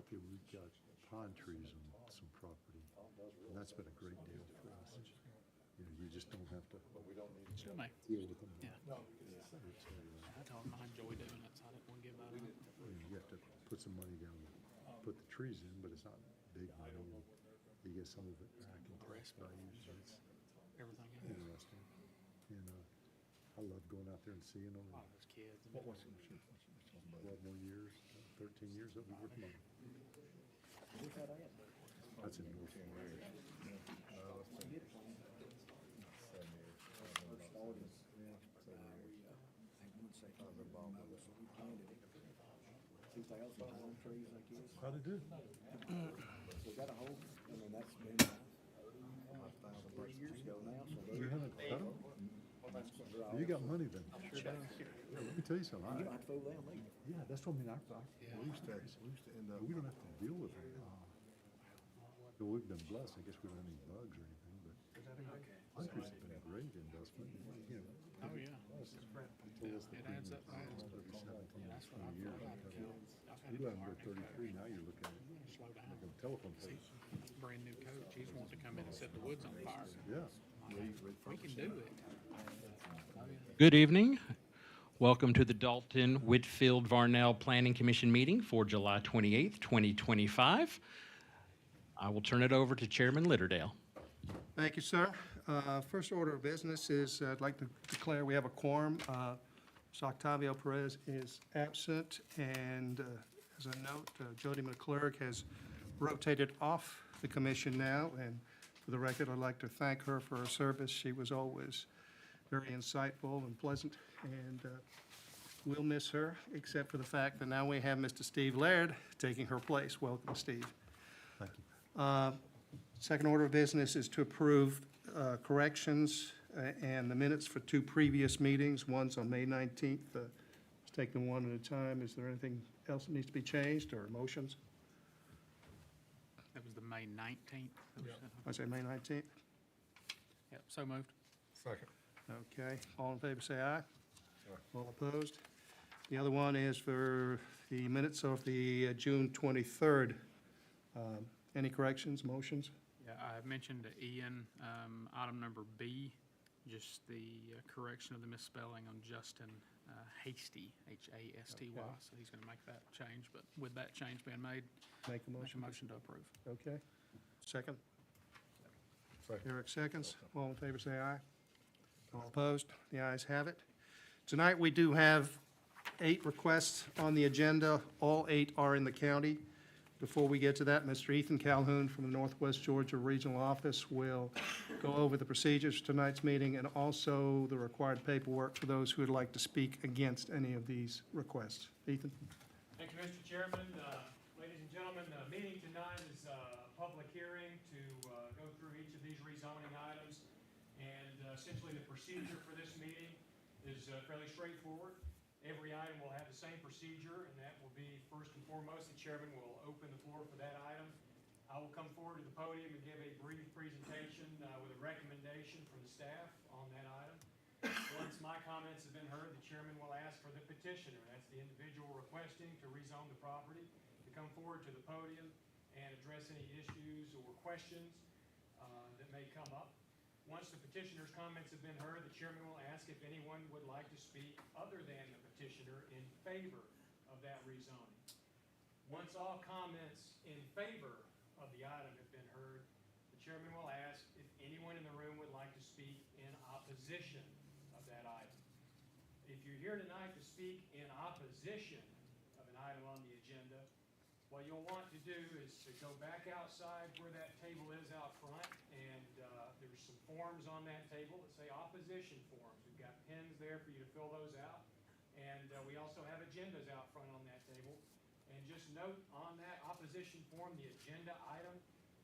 Philadelphia, we've got pine trees on some property, and that's been a great deal for us. You know, you just don't have to Still may. deal with them. Yeah. I told him I enjoy doing it, so I didn't want to give that up. You have to put some money down to put the trees in, but it's not big money. And you get some of it back in tax value, so it's Everything else. interesting. And I love going out there and seeing them. All those kids. 12 more years, 13 years that we work on. That's in North Florida. How'd it do? We got a hold, I mean, that's been 3 years ago now, so You haven't cut them? You got money then. Yeah, let me tell you something. you don't have to fool them either. Yeah, that's what I mean. Yeah. We used to end up, we don't have to deal with it. Well, we've been blessed. I guess we don't have any bugs or anything, but hunters have been a great investment. You know, Oh, yeah. told us the It adds up premium fast. was gonna be 17, Yeah, that's what 20 I've years. had to kids. I've had You to let them go 33, now you're looking at slow down. like a telephone pole. Brand new coach, he's wanting to come in and set the woods on fire. Yeah. We can do it. Good evening. Welcome to the Dalton Whitfield Varnell Planning Commission meeting for July 28th, 2025. I will turn it over to Chairman Litterdale. Thank you, sir. First order of business is I'd like to declare we have a quorum. Mr. Octavio Perez is absent, and as a note, Jody McClurg has rotated off the commission now, and for the record, I'd like to thank her for her service. She was always very insightful and pleasant, and we'll miss her, except for the fact that now we have Mr. Steve Laird taking her place. Welcome, Steve. Thank you. Second order of business is to approve corrections and the minutes for two previous meetings. One's on May 19th. Let's take them one at a time. Is there anything else that needs to be changed or motions? That was the May 19th. I say May 19th. Yep, so moved. Second. Okay, all in favor, say aye. All opposed? The other one is for the minutes of the June 23rd. Any corrections, motions? Yeah, I mentioned to Ian, item number B, just the correction of the misspelling on Justin Hasty, Hasty. Okay. So he's going to make that change, but with that change being made, Make a make a motion. motion to approve. Okay. Second? Second. Eric seconds. All in favor, say aye. All opposed? The ayes have it. Tonight, we do have 8 requests on the agenda. All 8 are in the county. Before we get to that, Mr. Ethan Calhoun from the Northwest Georgia Regional Office will go over the procedures for tonight's meeting and also the required paperwork for those who would like to speak against any of these requests. Ethan? Thank you, Mr. Chairman. Ladies and gentlemen, the meeting tonight is a public hearing to go through each of these rezoning items. And essentially, the procedure for this meeting is fairly straightforward. Every item will have the same procedure, and that will be, first and foremost, the chairman will open the floor for that item. I will come forward to the podium and give a brief presentation with a recommendation from the staff on that item. Once my comments have been heard, the chairman will ask for the petitioner, that's the individual requesting to rezone the property, to come forward to the podium and address any issues or questions that may come up. Once the petitioner's comments have been heard, the chairman will ask if anyone would like to speak other than the petitioner in favor of that rezoning. Once all comments in favor of the item have been heard, the chairman will ask if anyone in the room would like to speak in opposition of that item. If you're here tonight to speak in opposition of an item on the agenda, what you'll want to do is to go back outside where that table is out front, and there's some forms on that table that say opposition forms. We've got pens there for you to fill those out, and we also have agendas out front on that table. And just note on that opposition form the agenda item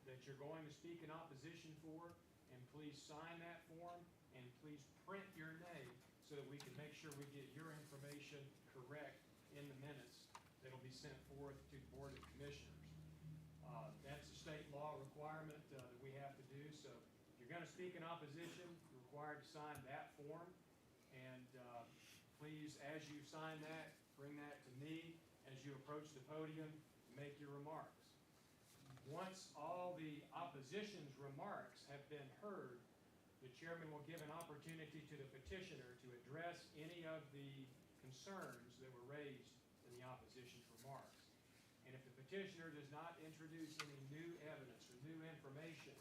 that you're going to speak in opposition for, and please sign that form, and please print your name so that we can make sure we get your information correct in the minutes that'll be sent forth to the Board of Commissioners. That's a state law requirement that we have to do, so if you're going to speak in opposition, you're required to sign that form, and please, as you sign that, bring that to me as you approach the podium and make your remarks. Once all the opposition's remarks have been heard, the chairman will give an opportunity to the petitioner to address any of the concerns that were raised in the opposition's remarks. And if the petitioner does not introduce any new evidence or new information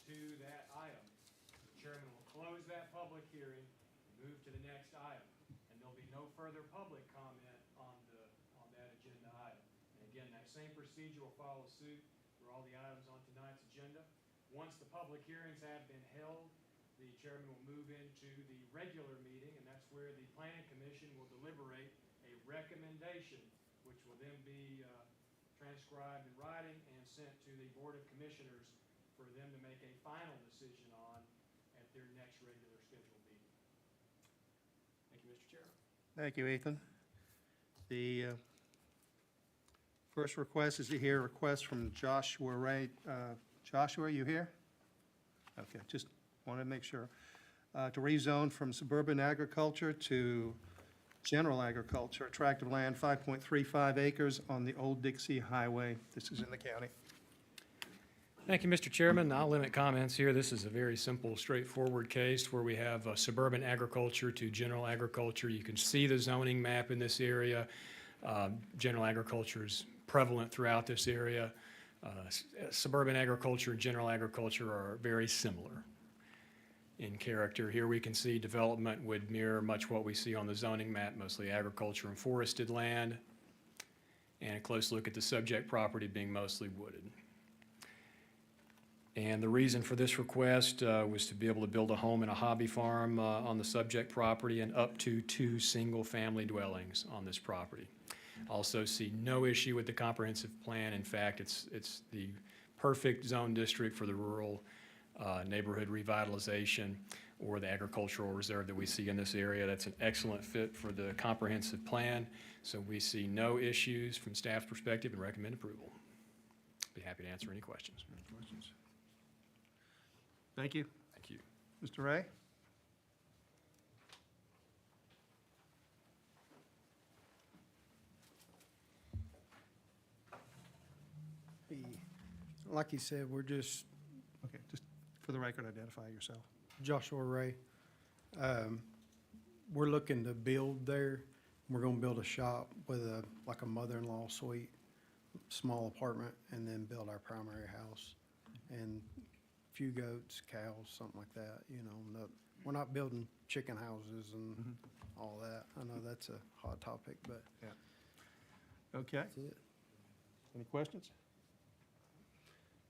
to that item, the chairman will close that public hearing and move to the next item. And there'll be no further public comment on that agenda item. And again, that same procedure will follow suit for all the items on tonight's agenda. Once the public hearings have been held, the chairman will move into the regular meeting, and that's where the planning commission will deliberate a recommendation, which will then be transcribed in writing and sent to the Board of Commissioners for them to make a final decision on at their next regular scheduled meeting. Thank you, Mr. Chairman. Thank you, Ethan. The first request is to hear a request from Joshua Ray. Joshua, are you here? Okay, just wanted to make sure. To rezone from suburban agriculture to general agriculture, tract of land 5.35 acres on the Old Dixie Highway. This is in the county. Thank you, Mr. Chairman. I'll limit comments here. This is a very simple, straightforward case where we have suburban agriculture to general agriculture. You can see the zoning map in this area. General agriculture is prevalent throughout this area. Suburban agriculture and general agriculture are very similar in character. Here we can see development would mirror much what we see on the zoning map, mostly agriculture and forested land, and a close look at the subject property being mostly wooded. And the reason for this request was to be able to build a home and a hobby farm on the subject property and up to 2 single-family dwellings on this property. Also see no issue with the comprehensive plan. In fact, it's the perfect zone district for the rural neighborhood revitalization or the agricultural reserve that we see in this area. That's an excellent fit for the comprehensive plan. So we see no issues from staff's perspective and recommend approval. Be happy to answer any questions. Any questions? Thank you. Thank you. Mr. Ray? Like you said, we're just Okay, just for the record, identify yourself. Joshua Ray. We're looking to build there. We're gonna build a shop with like a mother-in-law suite, small apartment, and then build our primary house. And a few goats, cows, something like that, you know. We're not building chicken houses and all that. I know that's a hot topic, but Okay, that's it. any questions?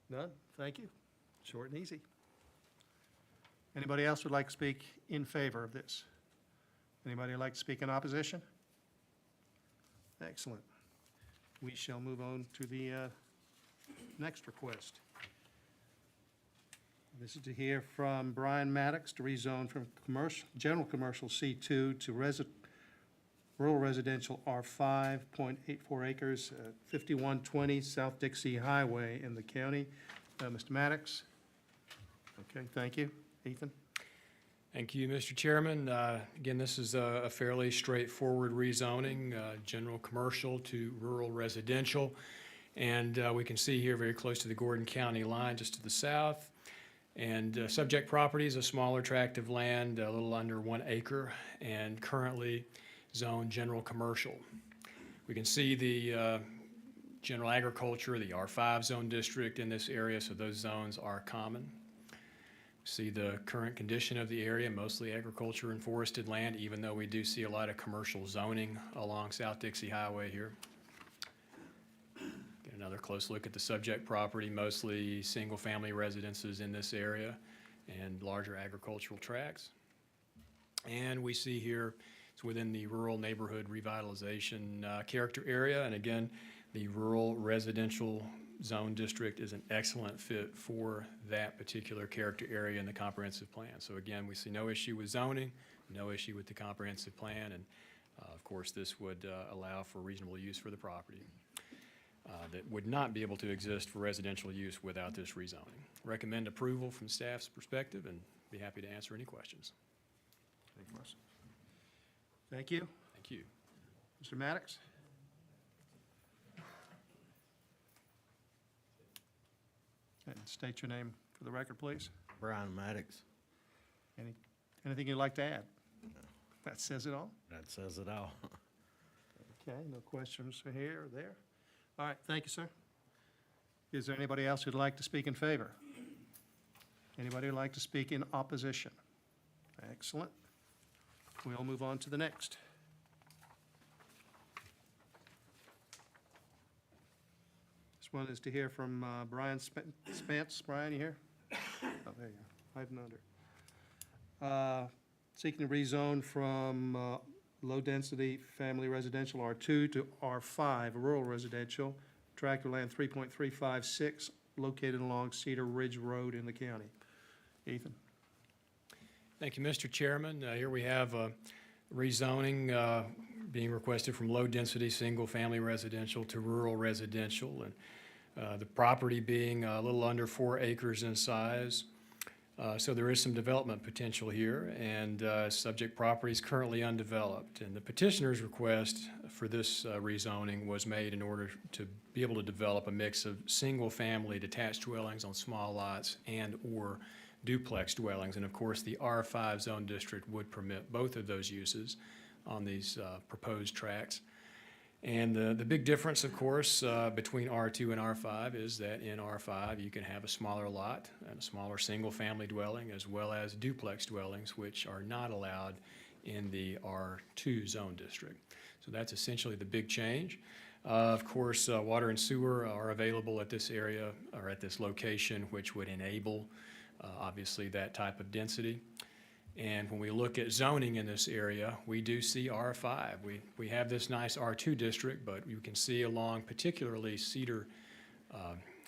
None? Thank you. Short and easy. Anybody else would like to speak in favor of this? Anybody like to speak in opposition? Excellent. We shall move on to the next request. This is to hear from Brian Maddox to rezone from general commercial C2 to rural residential R5, 0.84 acres, 5120 South Dixie Highway in the county. Mr. Maddox? Okay, thank you. Ethan? Thank you, Mr. Chairman. Again, this is a fairly straightforward rezoning, general commercial to rural residential. And we can see here very close to the Gordon County line, just to the south. And subject property is a smaller tract of land, a little under 1 acre, and currently zoned general commercial. We can see the general agriculture, the R5 zone district in this area, so those zones are common. See the current condition of the area, mostly agriculture and forested land, even though we do see a lot of commercial zoning along South Dixie Highway here. Get another close look at the subject property, mostly single-family residences in this area and larger agricultural tracts. And we see here it's within the rural neighborhood revitalization character area, and again, the rural residential zone district is an excellent fit for that particular character area in the comprehensive plan. So again, we see no issue with zoning, no issue with the comprehensive plan, and of course, this would allow for reasonable use for the property that would not be able to exist for residential use without this rezoning. Recommend approval from staff's perspective and be happy to answer any questions. Any questions? Thank you. Thank you. Mr. Maddox? And state your name for the record, please. Brian Maddox, Anything you'd like to add? That says it all? that says it all. Okay, no questions here or there. All right, thank you, sir. Is there anybody else who'd like to speak in favor? Anybody who'd like to speak in opposition? Excellent. We'll move on to the next. This one is to hear from Brian Spence. Brian, you here? Oh, there you are, hiding under. Seeking to rezone from low-density family residential R2 to R5, rural residential, tract of land 3.356, located along Cedar Ridge Road in the county. Ethan? Thank you, Mr. Chairman. Here we have rezoning being requested from low-density, single-family residential to rural residential, and the property being a little under 4 acres in size. So there is some development potential here, and subject property is currently undeveloped. And the petitioner's request for this rezoning was made in order to be able to develop a mix of single-family detached dwellings on small lots and/or duplex dwellings. And of course, the R5 zone district would permit both of those uses on these proposed tracts. And the big difference, of course, between R2 and R5 is that in R5, you can have a smaller lot and a smaller single-family dwelling, as well as duplex dwellings, which are not allowed in the R2 zone district. So that's essentially the big change. Of course, water and sewer are available at this area or at this location, which would enable, obviously, that type of density. And when we look at zoning in this area, we do see R5. We have this nice R2 district, but you can see along particularly Cedar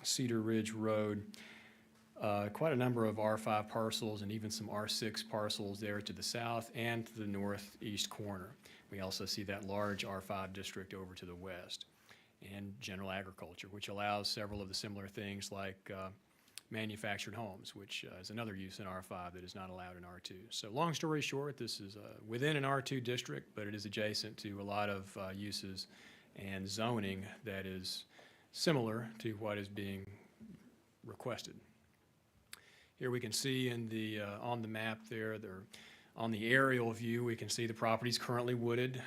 Ridge Road, quite a number of R5 parcels and even some R6 parcels there to the south and to the northeast corner. We also see that large R5 district over to the west, and general agriculture, which allows several of the similar things like manufactured homes, which is another use in R5 that is not allowed in R2. So long story short, this is within an R2 district, but it is adjacent to a lot of uses and zoning that is similar to what is being requested. Here we can see in the on the map there, on the aerial view, we can see the properties currently wooded.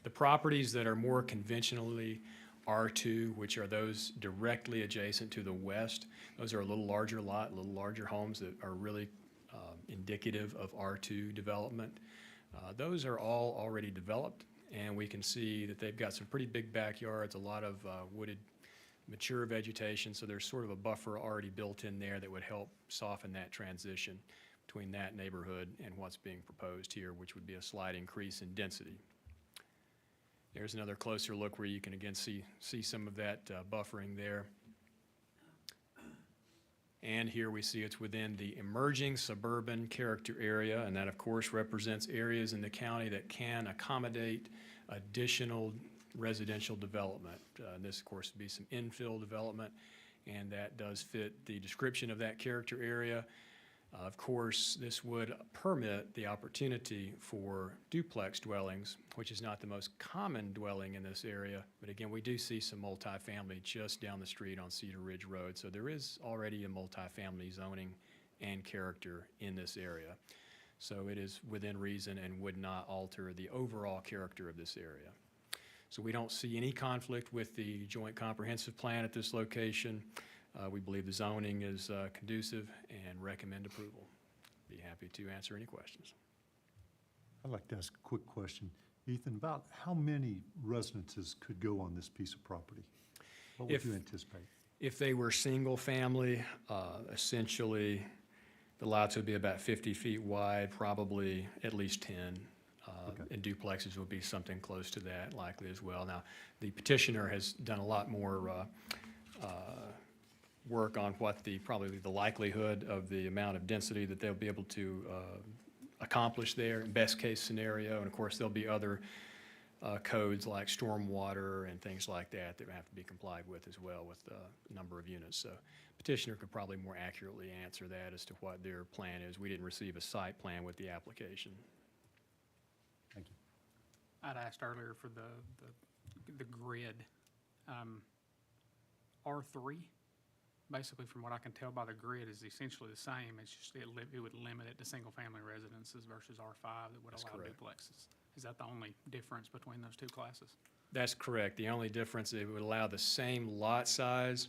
The properties that are more conventionally R2, which are those directly adjacent to the west. Those are a little larger lot, a little larger homes that are really indicative of R2 development. Those are all already developed, and we can see that they've got some pretty big backyards, a lot of wooded mature vegetation, so there's sort of a buffer already built in there that would help soften that transition between that neighborhood and what's being proposed here, which would be a slight increase in density. There's another closer look where you can again see some of that buffering there. And here we see it's within the emerging suburban character area, and that of course represents areas in the county that can accommodate additional residential development. This of course would be some infill development, and that does fit the description of that character area. Of course, this would permit the opportunity for duplex dwellings, which is not the most common dwelling in this area, but again, we do see some multifamily just down the street on Cedar Ridge Road, so there is already a multifamily zoning and character in this area. So it is within reason and would not alter the overall character of this area. So we don't see any conflict with the Joint Comprehensive Plan at this location. We believe the zoning is conducive and recommend approval. Be happy to answer any questions. I'd like to ask a quick question. Ethan, about how many residences could go on this piece of property? What would If- you anticipate? If they were single family, essentially, the lots would be about 50 feet wide, probably at least 10. Okay. And duplexes would be something close to that likely as well. Now, the petitioner has done a lot more work on what probably the likelihood of the amount of density that they'll be able to accomplish there, in best case scenario. And of course, there'll be other codes like stormwater and things like that that have to be complied with as well with the number of units. So petitioner could probably more accurately answer that as to what their plan is. We didn't receive a site plan with the application. Thank you. I'd asked earlier for the grid. R3, basically, from what I can tell by the grid, is essentially the same. It's just it would limit it to single-family residences versus R5 that would That's allow correct. duplexes. Is that the only difference between those two classes? That's correct. The only difference, it would allow the same lot size,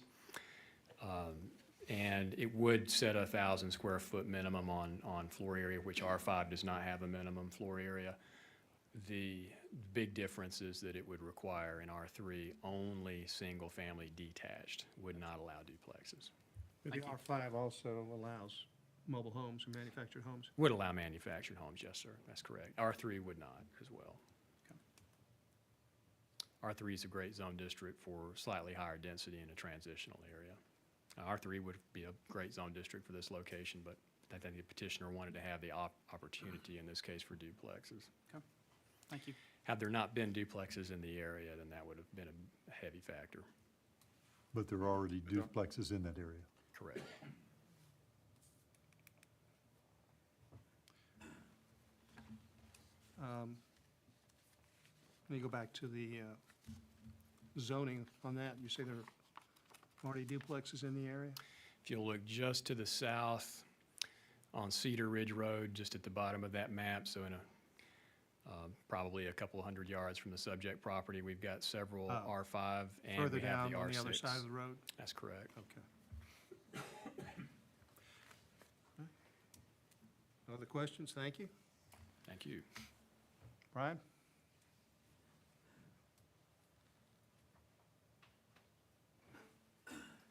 and it would set a 1,000 square foot minimum on floor area, which R5 does not have a minimum floor area. The big difference is that it would require in R3 only single-family detached, would not allow duplexes. But the Thank you. R5 also allows mobile homes and manufactured homes. Would allow manufactured homes, yes, sir, that's correct. R3 would not as well. R3 is a great zone district for slightly higher density in a transitional area. R3 would be a great zone district for this location, but I think the petitioner wanted to have the opportunity in this case for duplexes. Thank you. Had there not been duplexes in the area, then that would have been a heavy factor. But there are already duplexes in that area. Correct. Let me go back to the zoning on that. You say there are already duplexes in the area? If you'll look just to the south on Cedar Ridge Road, just at the bottom of that map, so in a probably a couple hundred yards from the subject property, we've got several R5 and Further we have down the on the R6. other side of the road? That's correct. Okay. Other questions? Thank you. Thank you. Brian?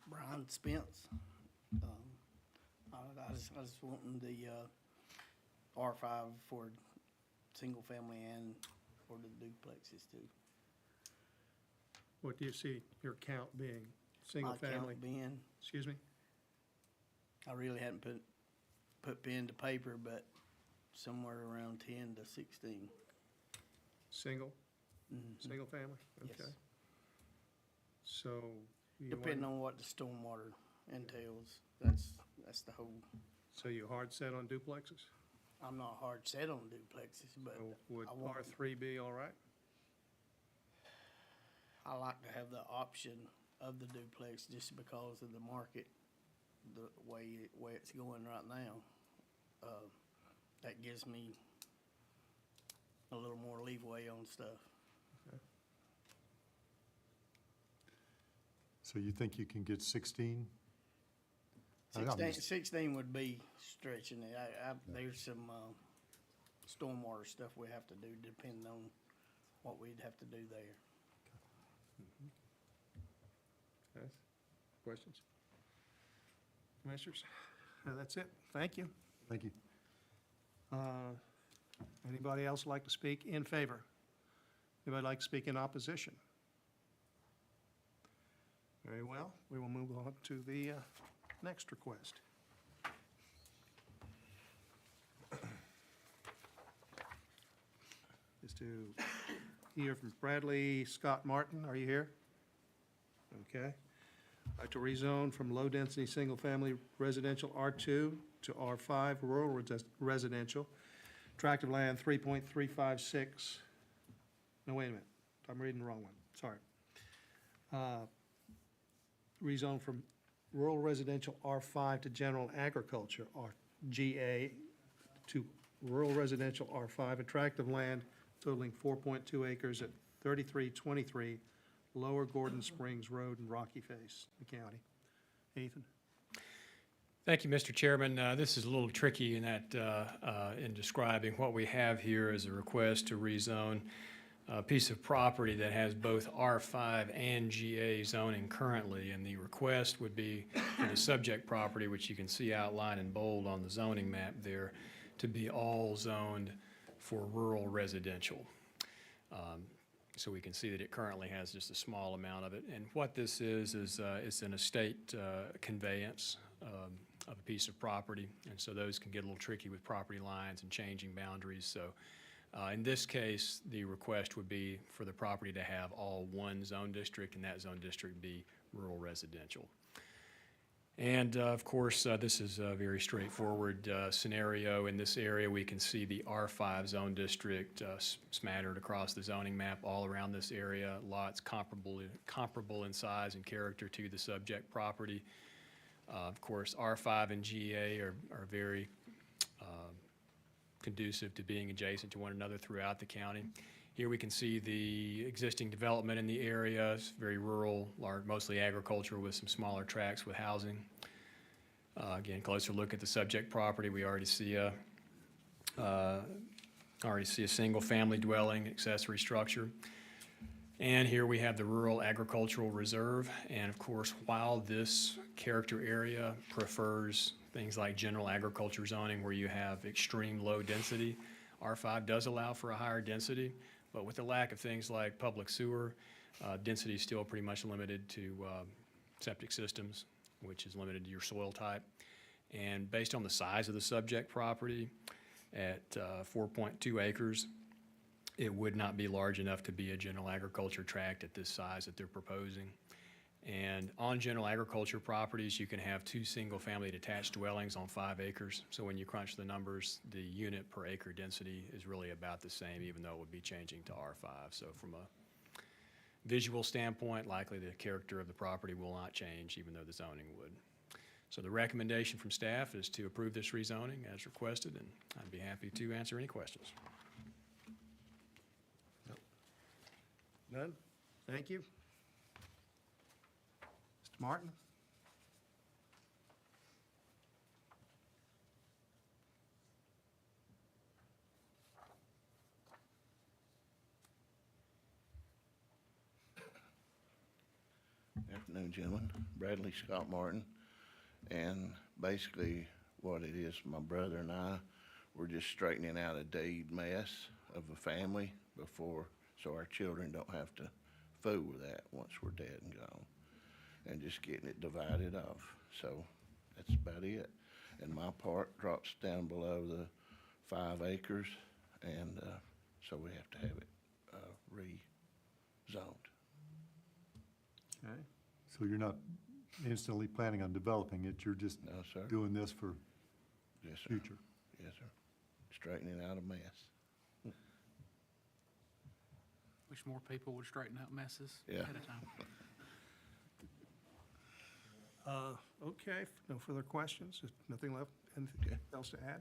Brian Spence. I was wanting the R5 for single family and for the duplexes too. What do you see your count being? Single My count family? being, Excuse me? I really hadn't put pen to paper, but somewhere around 10 to 16. Single? Mhm. Single family? Yes. Okay. So. you Depending want- on what the stormwater entails, that's the whole, So you hard set on duplexes? I'm not hard set on duplexes, but So would I want- R3 be all right? I like to have the option of the duplex just because of the market, the way it's going right now. That gives me a little more leeway on stuff. So you think you can get 16? I'm 16 would be stretching it. There's some stormwater stuff we have to do depending on what we'd have to do there. Yes. Questions? Commissioners? That's it. Thank you. Thank you. Anybody else like to speak in favor? Anybody like to speak in opposition? Very well, we will move on to the next request. Is to hear from Bradley Scott Martin. Are you here? Okay. I'd like to rezone from low-density, single-family residential R2 to R5 rural residential. Tract of land 3.356. No, wait a minute. I'm reading the wrong one. Sorry. Rezone from rural residential R5 to general agriculture, GA, to rural residential R5, a tract of land totaling 4.2 acres at 3323 Lower Gordon Springs Road in Rocky Face, the county. Ethan? Thank you, Mr. Chairman. This is a little tricky in that, in describing what we have here is a request to rezone a piece of property that has both R5 and GA zoning currently, and the request would be for the subject property, which you can see outlined in bold on the zoning map there, to be all zoned for rural residential. So we can see that it currently has just a small amount of it. And what this is it's an estate conveyance of a piece of property. And so those can get a little tricky with property lines and changing boundaries. So in this case, the request would be for the property to have all one zone district, and that zone district be rural residential. And of course, this is a very straightforward scenario. In this area, we can see the R5 zone district smattered across the zoning map all around this area. Lots comparable in size and character to the subject property. Of course, R5 and GA are very conducive to being adjacent to one another throughout the county. Here we can see the existing development in the area. It's very rural, mostly agriculture with some smaller tracts with housing. Again, closer look at the subject property. We already see a single-family dwelling, accessory structure. And here we have the Rural Agricultural Reserve. And of course, while this character area prefers things like general agriculture zoning where you have extreme low density, R5 does allow for a higher density, but with the lack of things like public sewer, density is still pretty much limited to septic systems, which is limited to your soil type. And based on the size of the subject property at 4.2 acres, it would not be large enough to be a general agriculture tract at this size that they're proposing. And on general agriculture properties, you can have 2 single-family detached dwellings on 5 acres. So when you crunch the numbers, the unit per acre density is really about the same, even though it would be changing to R5. So from a visual standpoint, likely the character of the property will not change, even though the zoning would. So the recommendation from staff is to approve this rezoning as requested, and I'd be happy to answer any questions. None? Thank you. Mr. Martin? Afternoon, gentlemen. Bradley Scott Martin. And basically what it is, my brother and I, we're just straightening out a deed mess of a family so our children don't have to fool with that once we're dead and gone. And just getting it divided off. So that's about it. And my part drops down below the 5 acres, and so we have to have it rezoned. Okay. So you're not instantly planning on developing it, you're just No, sir. doing this for Yes, sir. future? Yes, sir. Straightening out a mess. Wish more people would straighten out messes Yeah. ahead of time. Okay, no further questions? Nothing left? Anything Okay. else to add?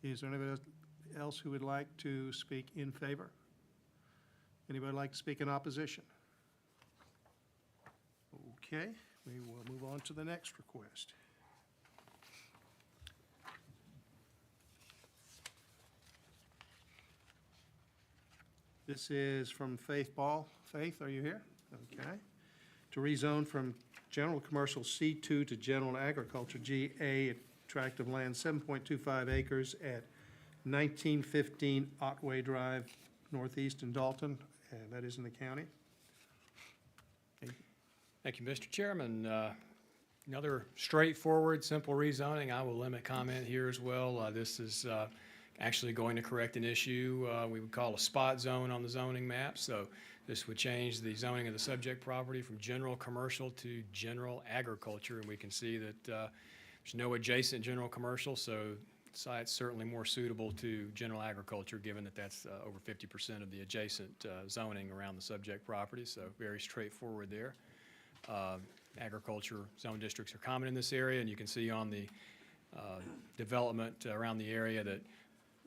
Is there anybody else who would like to speak in favor? Anybody like to speak in opposition? Okay, we will move on to the next request. This is from Faith Ball. Faith, are you here? Okay. To rezone from general commercial C2 to general agriculture GA, tract of land 7.25 acres at 1915 Otway Drive, northeast in Dalton, and that is in the county. Thank you, Mr. Chairman. Another straightforward, simple rezoning. I will limit comment here as well. This is actually going to correct an issue we would call a spot zone on the zoning map. So this would change the zoning of the subject property from general commercial to general agriculture. And we can see that there's no adjacent general commercial, so the site's certainly more suitable to general agriculture, given that that's over 50% of the adjacent zoning around the subject property. So very straightforward there. Agriculture zone districts are common in this area, and you can see on the development around the area that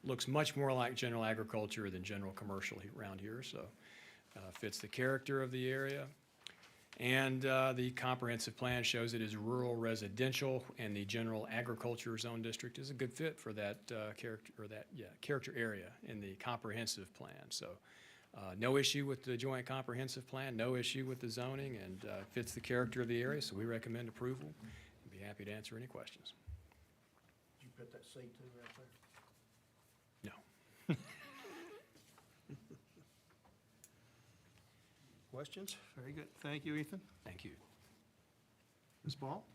looks much more like general agriculture than general commercial around here, so fits the character of the area. And the comprehensive plan shows it is rural residential, and the general agriculture zone district is a good fit for that character area in the comprehensive plan. So no issue with the joint comprehensive plan, no issue with the zoning, and fits the character of the area, so we recommend approval. I'd be happy to answer any questions. Did you put that C2 right there? No. Questions? Very good. Thank you, Ethan. Thank you. Ms. Ball?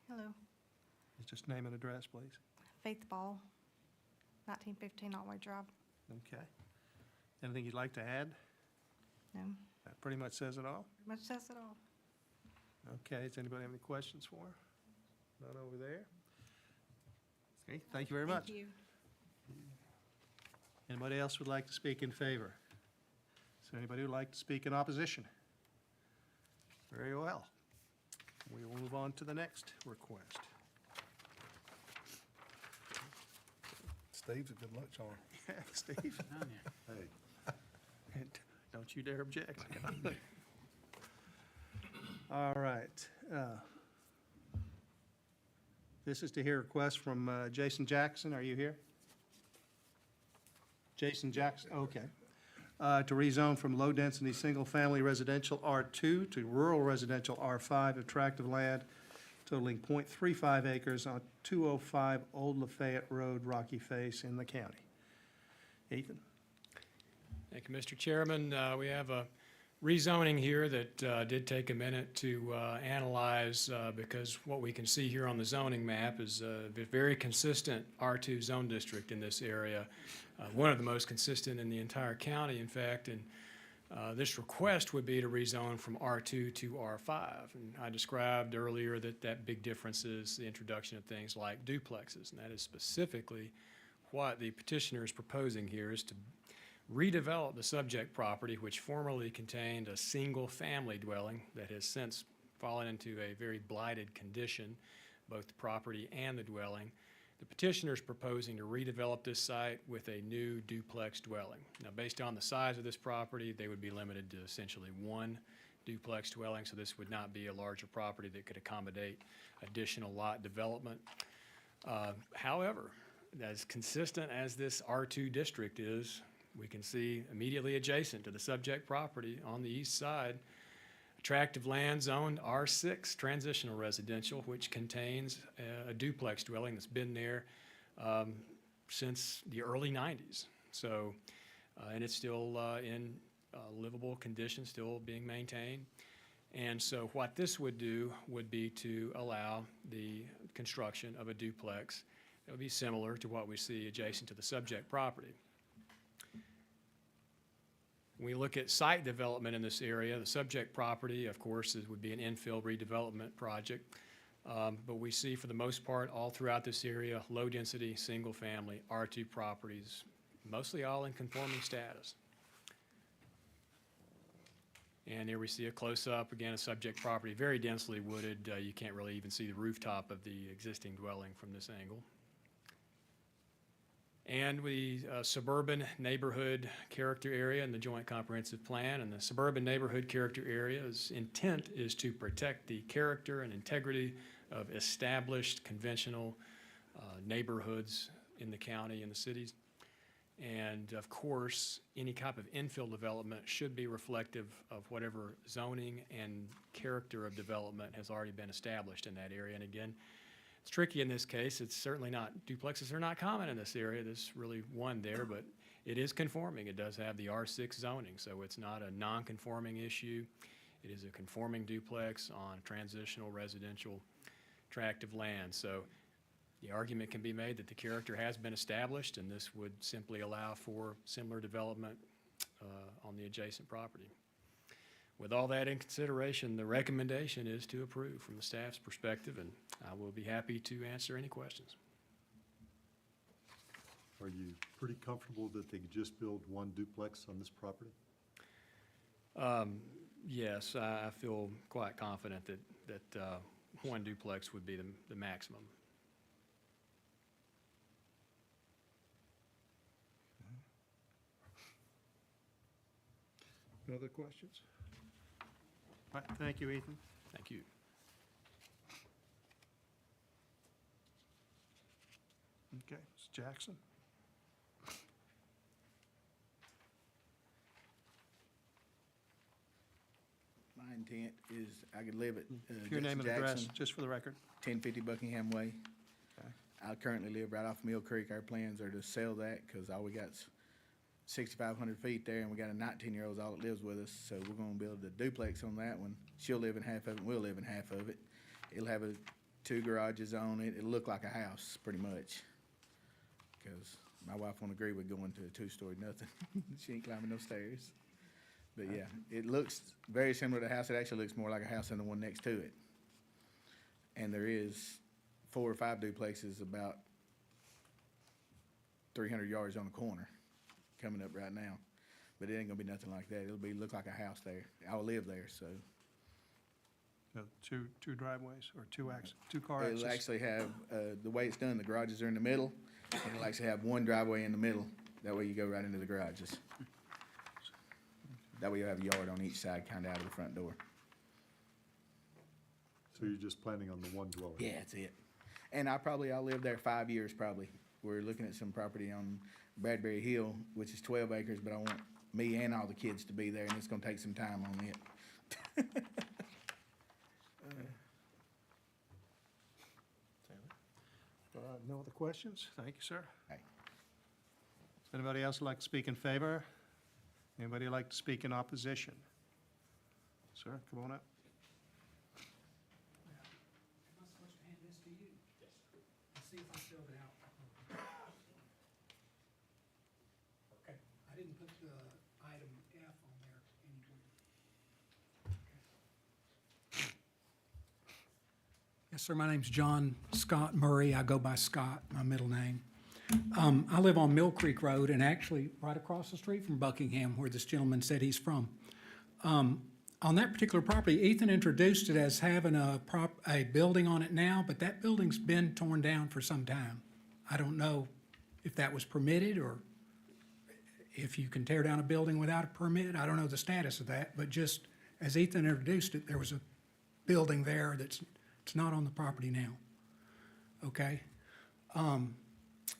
Hello, Just name and address, please. Faith Ball, 1915 Otway Drive. Okay. Anything you'd like to add? No, That pretty much says it all. pretty much says it all. Okay, does anybody have any questions for her? None over there. Okay, thank you very much. Thank you. Anybody else would like to speak in favor? Is there anybody who'd like to speak in opposition? Very well. We will move on to the next request. Steve's a good lunch on. Yeah, Steve, Hey, and don't you dare object. All right. This is to hear a request from Jason Jackson. Are you here? Jason Jackson, okay. To rezone from low-density, single-family residential R2 to rural residential R5 of tract of land totaling .35 acres on 205 Old Lafayette Road, Rocky Face in the county. Ethan? Thank you, Mr. Chairman. We have a rezoning here that did take a minute to analyze because what we can see here on the zoning map is a very consistent R2 zone district in this area, one of the most consistent in the entire county, in fact, and this request would be to rezone from R2 to R5. And I described earlier that big difference is the introduction of things like duplexes, and that is specifically what the petitioner is proposing here, is to redevelop the subject property, which formerly contained a single-family dwelling that has since fallen into a very blighted condition, both the property and the dwelling. The petitioner is proposing to redevelop this site with a new duplex dwelling. Now, based on the size of this property, they would be limited to essentially one duplex dwelling, so this would not be a larger property that could accommodate additional lot development. However, as consistent as this R2 district is, we can see immediately adjacent to the subject property on the east side, a tract of land zoned R6 transitional residential, which contains a duplex dwelling that's been there since the early 90s. So, and it's still in livable condition, still being maintained. And so what this would do would be to allow the construction of a duplex that would be similar to what we see adjacent to the subject property. When we look at site development in this area, the subject property, of course, would be an infill redevelopment project. But we see, for the most part, all throughout this area, low-density, single-family, R2 properties, mostly all in conforming status. And here we see a close-up, again, a subject property, very densely wooded. You can't really even see the rooftop of the existing dwelling from this angle. And the suburban neighborhood character area in the Joint Comprehensive Plan. And the suburban neighborhood character area's intent is to protect the character and integrity of established conventional neighborhoods in the county and the cities. And of course, any type of infill development should be reflective of whatever zoning and character of development has already been established in that area. And again, it's tricky in this case. It's certainly not, duplexes are not common in this area. There's really one there, but it is conforming. It does have the R6 zoning, so it's not a non-conforming issue. It is a conforming duplex on transitional residential tract of land. So the argument can be made that the character has been established, and this would simply allow for similar development on the adjacent property. With all that in consideration, the recommendation is to approve from the staff's perspective, and I will be happy to answer any questions. are you pretty comfortable that they could just build one duplex on this property? Yes, I feel quite confident that one duplex would be the maximum. No other questions? All right, thank you, Ethan. Thank you. Okay, Ms. Jackson? My intent is I could live at Your name and Jackson, address, just for the record. 1050 Buckingham Way. Okay. I currently live right off Mill Creek. Our plans are to sell that because all we got's 6,500 feet there, and we got a 19-year-old that lives with us. So we're going to build a duplex on that one. She'll live in half of it, and we'll live in half of it. It'll have 2 garages on it. It'll look like a house, pretty much. Because my wife won't agree with going to a 2-story nothing. She ain't climbing no stairs. But yeah, it looks very similar to a house. It actually looks more like a house than the one next to it. And there is 4 or 5 duplexes about 300 yards on the corner coming up right now. But it ain't gonna be nothing like that. Look like a house there. I'll live there, so. Two driveways or two car access? It'll actually have, the way it's done, the garages are in the middle, and it'll actually have one driveway in the middle. That way you go right into the garages. That way you'll have a yard on each side, kinda out of the front door. So you're just planning on the one dwelling? Yeah, that's it. And I'll live there 5 years probably. We're looking at some property on Bradbury Hill, which is 12 acres, but I want me and all the kids to be there, and it's gonna take some time on it. No other questions? Thank you, sir. Hey. Does anybody else like to speak in favor? Anybody like to speak in opposition? Sir, come on up. Am I supposed to hand this to you? Yes. Let's see if I filled it out. Okay, I didn't put the item F on there anywhere. Okay. Yes, sir, my name's John Scott Murray. I go by Scott, my middle name. I live on Mill Creek Road and actually right across the street from Buckingham, where this gentleman said he's from. On that particular property, Ethan introduced it as having a building on it now, but that building's been torn down for some time. I don't know if that was permitted or if you can tear down a building without a permit. I don't know the status of that, but just as Ethan introduced it, there was a building there it's not on the property now. Okay?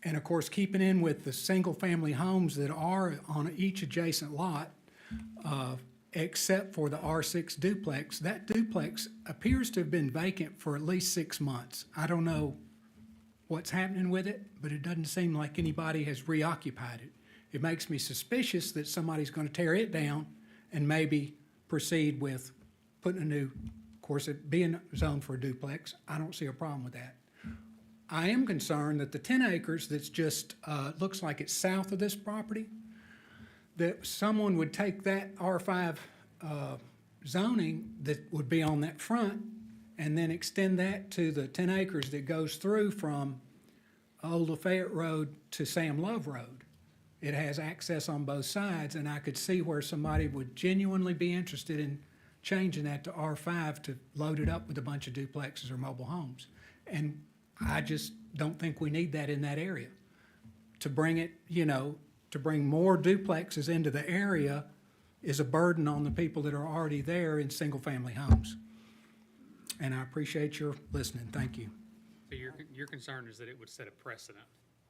And of course, keeping in with the single-family homes that are on each adjacent lot, except for the R6 duplex, that duplex appears to have been vacant for at least 6 months. I don't know what's happening with it, but it doesn't seem like anybody has reoccupied it. It makes me suspicious that somebody's going to tear it down and maybe proceed with putting a new, of course, it being zoned for a duplex, I don't see a problem with that. I am concerned that the 10 acres that's just, looks like it's south of this property, that someone would take that R5 zoning that would be on that front and then extend that to the 10 acres that goes through from Old Lafayette Road to Sam Love Road. It has access on both sides, and I could see where somebody would genuinely be interested in changing that to R5 to load it up with a bunch of duplexes or mobile homes. And I just don't think we need that in that area. To bring it, to bring more duplexes into the area is a burden on the people that are already there in single-family homes. And I appreciate your listening. Thank you. So your concern is that it would set a precedent?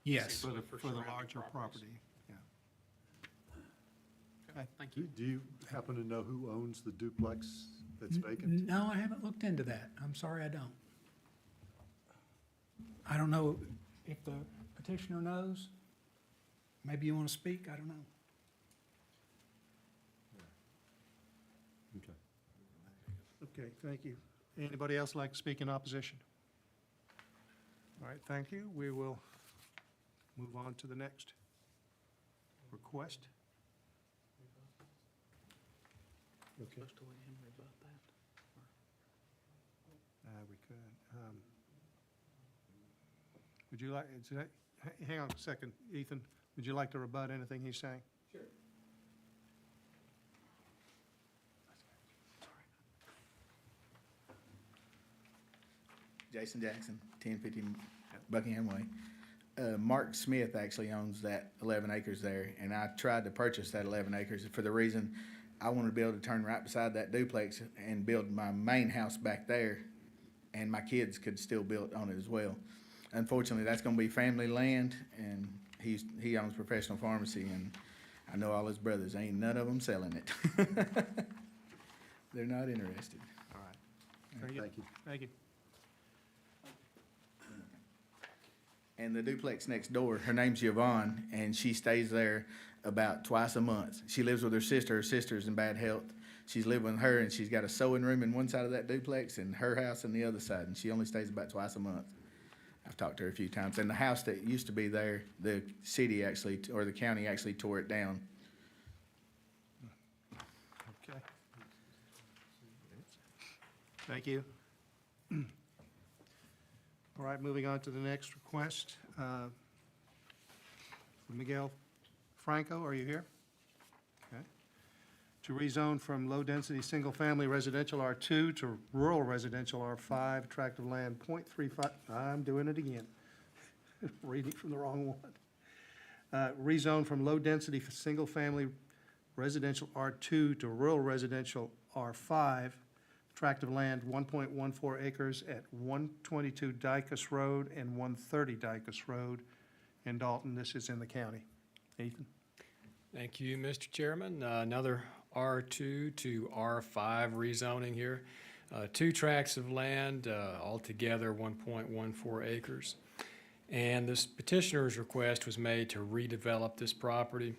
Yes, essentially, for the surrounding larger properties. property, yeah. Okay, thank you. Do you happen to know who owns the duplex that's vacant? No, I haven't looked into that. I'm sorry, I don't. I don't know if the petitioner knows. Maybe you want to speak, I don't know. Okay. Okay, thank you. Anybody else like to speak in opposition? All right, thank you. We will move on to the next request. Okay. We could. Would you like, hang on a second, Ethan. Would you like to rebut anything he's saying? Sure. Jason Jackson, 1050 Buckingham Way. Mark Smith actually owns that 11 acres there, and I tried to purchase that 11 acres for the reason I wanted to be able to turn right beside that duplex and build my main house back there, and my kids could still build on it as well. Unfortunately, that's going to be family land, and he owns Professional Pharmacy, and I know all his brothers, ain't none of them selling it. They're not interested. All right. Thank you. Thank you. And the duplex next door, her name's Yvonne, and she stays there about twice a month. She lives with her sister. Her sister's in bad health. She's living with her, and she's got a sewing room in one side of that duplex and her house on the other side, and she only stays about twice a month. I've talked to her a few times. And the house that used to be there, the city actually, or the county actually tore it down. Okay. Thank you. All All right, moving on to the next request. Miguel Franco, are you here? Okay. To rezone from low-density, single-family residential R2 to rural residential R5, tract of land .35, I'm doing it again. Reading from the wrong one. Rezone from low-density, single-family residential R2 to rural residential R5, tract of land 1.14 acres at 122 Dicus Road and 130 Dicus Road in Dalton. This is in the county. Ethan? Thank you, Mr. Chairman. Another R2 to R5 rezoning here. 2 tracts of land, altogether 1.14 acres. And this petitioner's request was made to redevelop this property.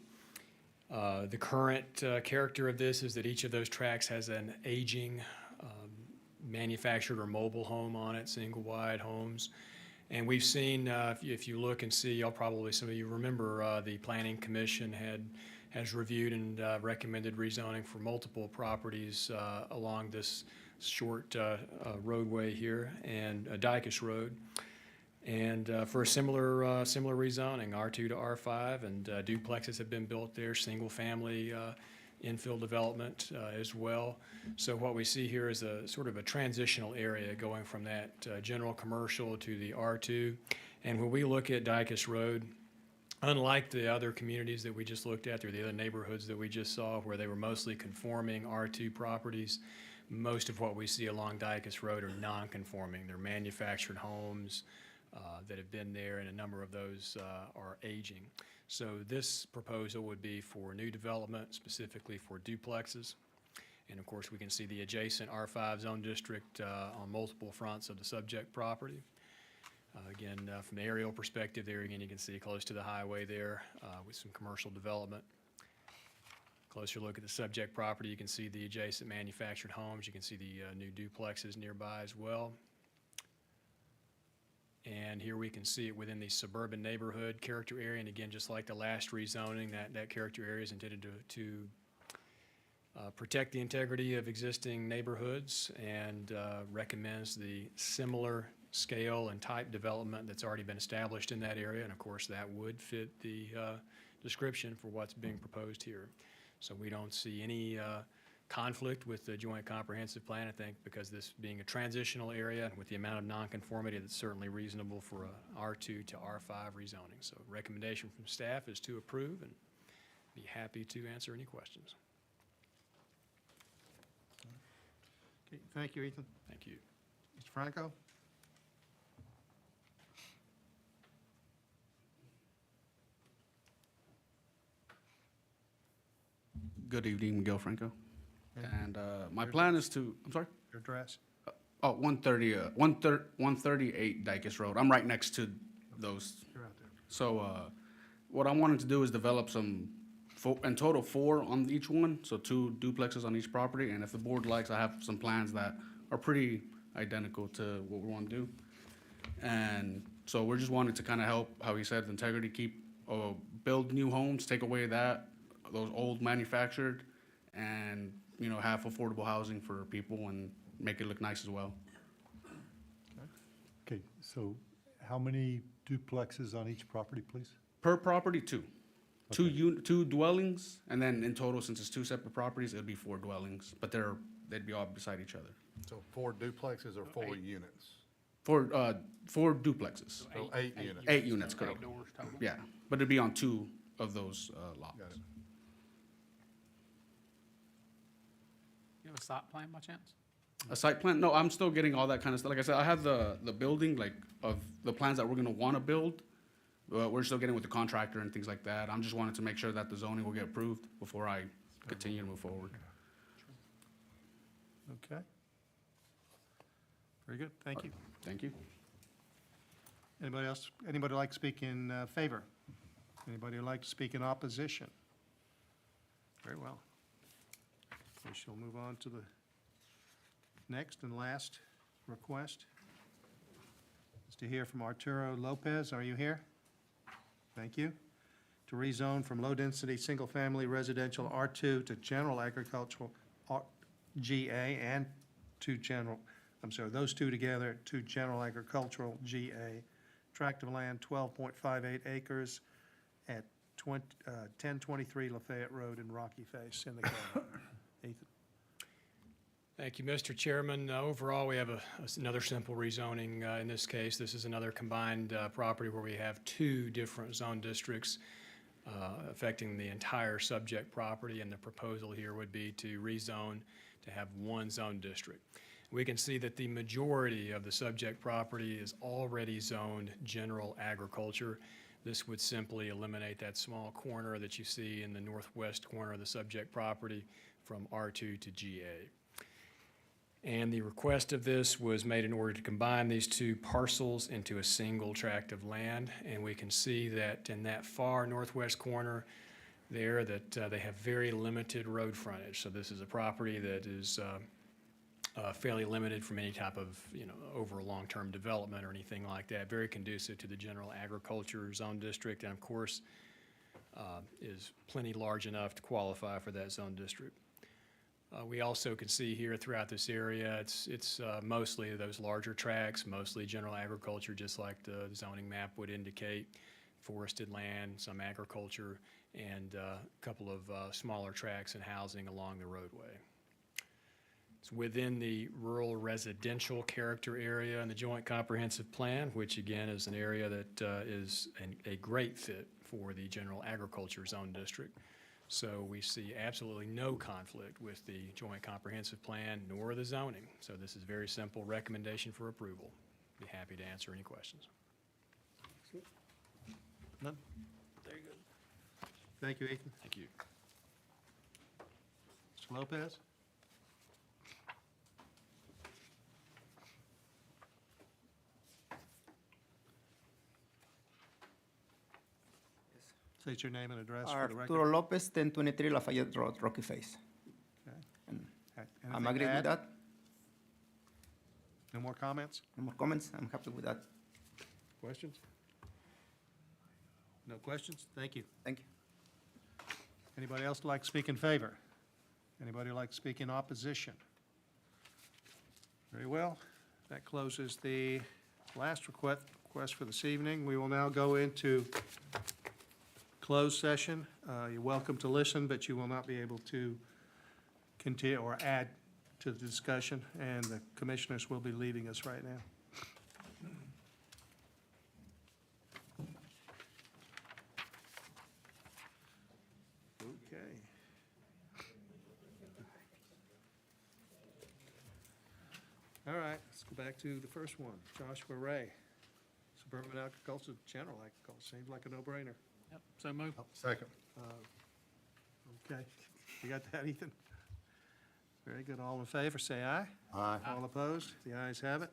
The current character of this is that each of those tracts has an aging manufactured or mobile home on it, single-wide homes. And we've seen, if you look and see, some of you remember, the Planning Commission has reviewed and recommended rezoning for multiple properties along this short roadway here, and Dicus Road. And for a similar rezoning, R2 to R5, and duplexes have been built there, single-family infill development as well. So what we see here is a sort of a transitional area going from that general commercial to the R2. And when we look at Dicus Road, unlike the other communities that we just looked at, or the other neighborhoods that we just saw where they were mostly conforming R2 properties, most of what we see along Dicus Road are non-conforming. They're manufactured homes that have been there, and a number of those are aging. So this proposal would be for new development, specifically for duplexes. And of course, we can see the adjacent R5 zone district on multiple fronts of the subject property. Again, from the aerial perspective there, again, you can see close to the highway there with some commercial development. Closer look at the subject property, you can see the adjacent manufactured homes. You can see the new duplexes nearby as well. And here we can see it within the suburban neighborhood character area. And again, just like the last rezoning, that character area is intended to protect the integrity of existing neighborhoods and recommends the similar scale and type development that's already been established in that area. And of course, that would fit the description for what's being proposed here. So we don't see any conflict with the Joint Comprehensive Plan, I think, because this being a transitional area with the amount of nonconformity, that's certainly reasonable for a R2 to R5 rezoning. So recommendation from staff is to approve, and be happy to answer any questions. Okay, thank you, Ethan. Thank you. Mr. Franco? Good evening, Miguel Franco. And my plan is to, I'm sorry? Your address? 138 Dicus Road. I'm right next to those. You're out there. So what I'm wanting to do is develop some, in total 4 on each one, so 2 duplexes on each property. And if the board likes, I have some plans that are pretty identical to what we want to do. And so we're just wanting to kind of help, how he said, integrity, build new homes, take away those old manufactured, and have affordable housing for people and make it look nice as well. Okay, so how many duplexes on each property, please? Per property, 2. 2 dwellings, and then in total, since it's 2 separate properties, it'd be 4 dwellings, but they'd be all beside each other. So 4 duplexes or 4 units? 4 duplexes. So 8 units. 8 units, correct. 8 doors total. Yeah, but it'd be on 2 of those lots. Got it. You have a site plan by chance? A site plan? No, I'm still getting all that kind of stuff. Like I said, I have the building, of the plans that we're gonna wanna build. We're still getting with the contractor and things like that. I'm just wanting to make sure that the zoning will get approved before I continue to move forward. Okay. Very good, thank you. Thank you. Anybody else, anybody like to speak in favor? Anybody like to speak in opposition? Very well. We shall move on to the next and last request. Is to hear from Arturo Lopez. Are you here? Thank you. To rezone from low-density, single-family residential R2 to general agricultural GA and to general those two together to general agricultural, GA. Tract of land, 12.58 acres at 1023 Lafayette Road in Rocky Face in the county. Ethan? Thank you, Mr. Chairman. Overall, we have another simple rezoning. In this case, this is another combined property where we have two different zone districts affecting the entire subject property, and the proposal here would be to rezone to have one zone district. We can see that the majority of the subject property is already zoned general agriculture. This would simply eliminate that small corner that you see in the northwest corner of the subject property from R2 to GA. And the request of this was made in order to combine these two parcels into a single tract of land. And we can see that in that far northwest corner there that they have very limited road frontage. So this is a property that is fairly limited from any type of, over long-term development or anything like that. Very conducive to the general agriculture zone district, and of course, is plenty large enough to qualify for that zone district. We also can see here throughout this area, it's mostly those larger tracts, mostly general agriculture, just like the zoning map would indicate. Forested land, some agriculture, and a couple of smaller tracts and housing along the roadway. It's within the rural residential character area in the Joint Comprehensive Plan, which again is an area that is a great fit for the general agriculture zone district. So we see absolutely no conflict with the Joint Comprehensive Plan nor the zoning. So this is a very simple recommendation for approval. Be happy to answer any questions. None? Very good. Thank you, Ethan. Thank you. Mr. Lopez? State your name and address for the record. Arturo Lopez, 1023 Lafayette Road, Rocky Face. Okay. And Anything I'm to agreed with add? that. No more comments? No more comments. I'm happy with that. Questions? No questions? Thank you. Thank you. Anybody else like to speak in favor? Anybody like to speak in opposition? Very well. That closes the last request for this evening. We will now go into closed session. You're welcome to listen, but you will not be able to continue or add to the discussion, and the commissioners will be leaving us right now. Okay. All right, let's go back to the first one. Joshua Ray, Suburban Agriculture, General Agriculture, seems like a no-brainer. Yep, so move. Second. Okay, you got that, Ethan? Very good. All in favor, say aye. Aye. All opposed? The ayes have it.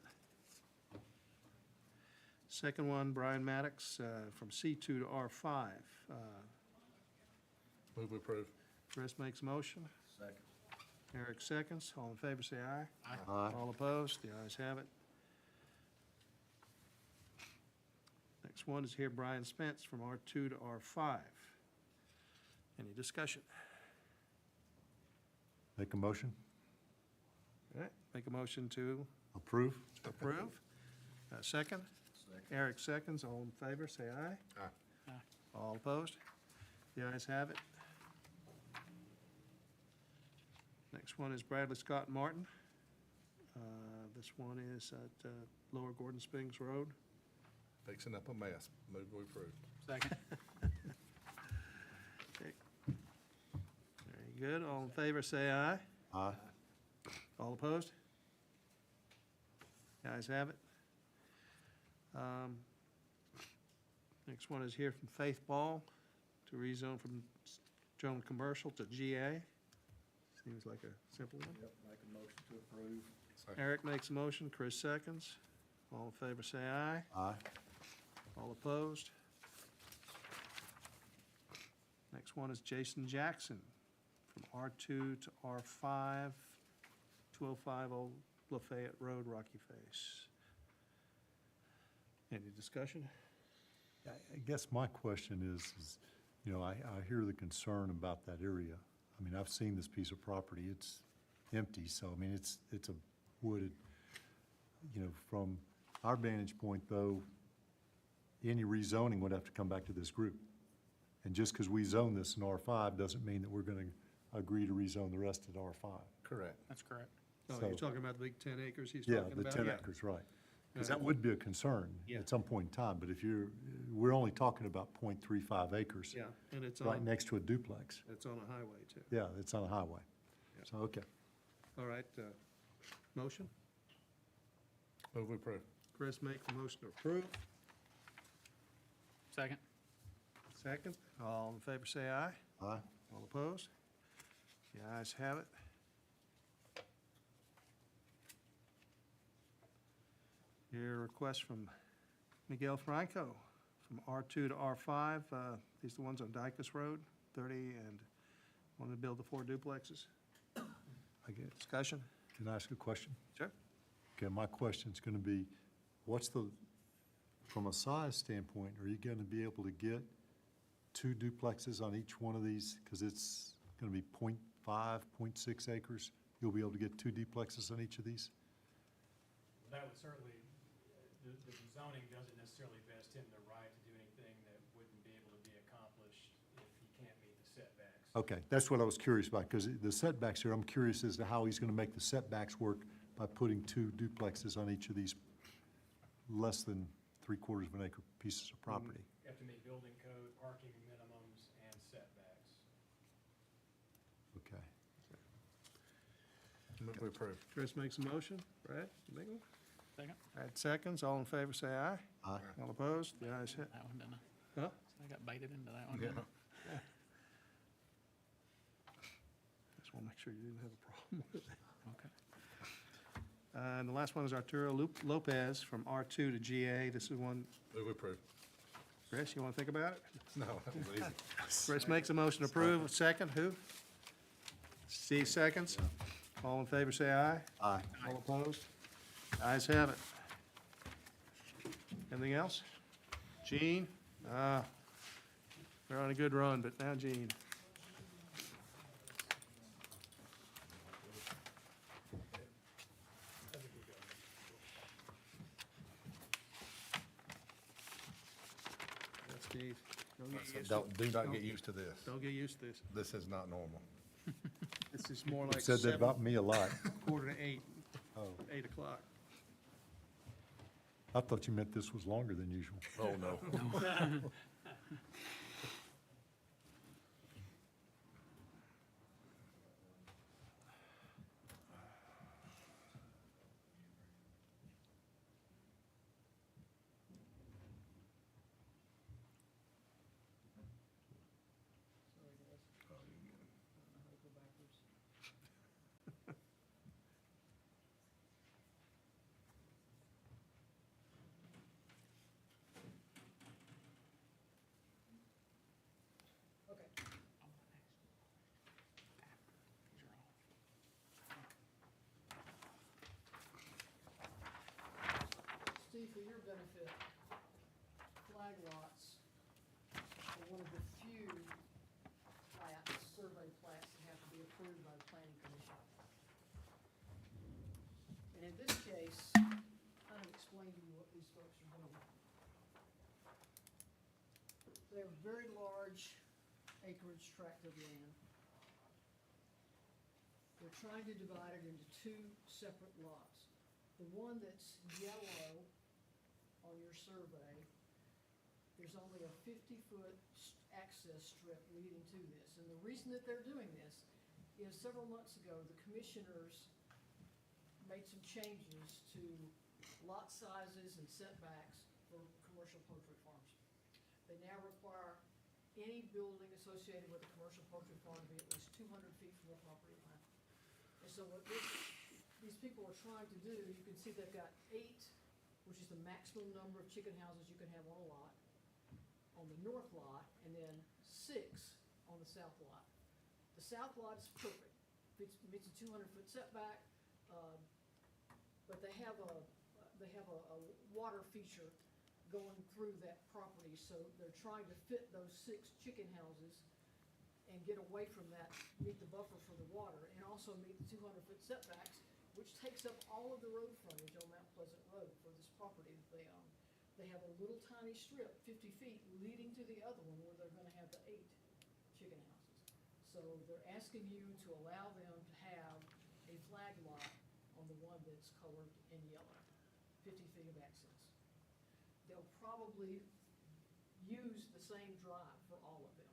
Second one, Brian Maddox, from C2 to R5. Move we approve. Chris makes motion. Second. Eric seconds. All in favor, say aye. Aye. All opposed? The ayes have it. Next one is here, Brian Spence from R2 to R5. Any discussion? Make a motion? All right, make a motion to Approve? approve. Second? Eric seconds. All in favor, say aye. Aye. All opposed? The ayes have it. Next one is Bradley Scott Martin. This one is at Lower Gordon Springs Road. Fixing up a mess. Move we approve. Second. Okay. Very good. All in favor, say aye. Aye. All opposed? The ayes have it. Next one is here from Faith Ball to rezone from general commercial to GA. Seems like a simple one. Yep, make a motion to approve. Second. Eric makes a motion, Chris seconds. All in favor, say aye. Aye. All opposed? Next one is Jason Jackson from R2 to R5, 205 Old Lafayette Road, Rocky Face. Any discussion? I guess my question is, I hear the concern about that area. I mean, I've seen this piece of property, it's empty, so I mean, it's a wooded you know, from our vantage point, though, any rezoning would have to come back to this group. And just because we zone this in R5 doesn't mean that we're going to agree to rezone the rest at R5. Correct. That's correct. Oh, So- you're talking about the big 10 acres he's Yeah, talking the about? 10 acres, right. Because Yeah. that would be a concern Yeah. at some point in time, but if we're only talking about .35 acres. Yeah, and it's Right on, next to a duplex. it's on a highway too. Yeah, it's on a highway. Yeah. So, okay. All right, motion? Move we approve. Chris makes the motion to approve. Second? Second. All in favor, say aye. Aye. All opposed? The ayes have it. Your request from Miguel Franco, from R2 to R5, these are the ones on Dykus Road, 30, and wanted to build the 4 duplexes. I get, Discussion? can I ask a question? Sure. Okay, my question's going to be, from a size standpoint, are you going to be able to get 2 duplexes on each one of these? Because it's going to be .5, .6 acres. You'll be able to get 2 duplexes on each of these? That would certainly, the zoning doesn't necessarily vest him the right to do anything that wouldn't be able to be accomplished if he can't meet the setbacks. Okay, that's what I was curious about, because the setbacks here, I'm curious as to how he's going to make the setbacks work by putting 2 duplexes on each of these less than 3/4 of an acre pieces of property. You have to meet building code, parking minimums, and setbacks. Okay. Move we approve. Chris makes a motion. Brad, you make one? Second? All right, seconds. All in favor, say aye. Aye. All opposed? The ayes have. That one, didn't I? Huh? I got baited into that one, didn't I? Just want to make sure you didn't have a problem with it. Okay. And the last one is Arturo Lopez from R2 to GA. This is one, Move we approve. Chris, you want to think about it? No, that was easy. Chris makes a motion to approve. Second, who? Steve seconds. All in favor, say aye. Aye. All opposed? Ayes have it. Anything else? Gene? We're on a good run, but now Gene. That's Steve. Do not get used to this. Don't get used to this. This is not normal. This is more You like said that about me a lot. 7:45, Oh, 8 o'clock. I thought you meant this was longer than usual. Oh, no. Steve, for your benefit, flag lots are one of the few plats, survey plats that have to be approved by the planning commission. And in this case, kind of explain to you what these folks are doing. They have a very large acreage tract of land. They're trying to divide it into 2 separate lots. The one that's yellow on your survey, there's only a 50-foot access strip leading to this. And the reason that they're doing this is several months ago, the commissioners made some changes to lot sizes and setbacks for commercial poultry farms. They now require any building associated with a commercial poultry farm to be at least 200 feet from the property line. And so what these people are trying to do, you can see they've got 8, which is the maximum number of chicken houses you can have on a lot, on the north lot, and then 6 on the south lot. The south lot is perfect, meets a 200-foot setback, but they have a water feature going through that property, so they're trying to fit those 6 chicken houses and get away from that, meet the buffer for the water, and also meet the 200-foot setbacks which takes up all of the road frontage on Mount Pleasant Road for this property that they own. They have a little tiny strip, 50 feet, leading to the other one where they're gonna have the 8 chicken houses. So they're asking you to allow them to have a flag lot on the one that's colored in yellow, 50 feet of access. They'll probably use the same drive for all of them.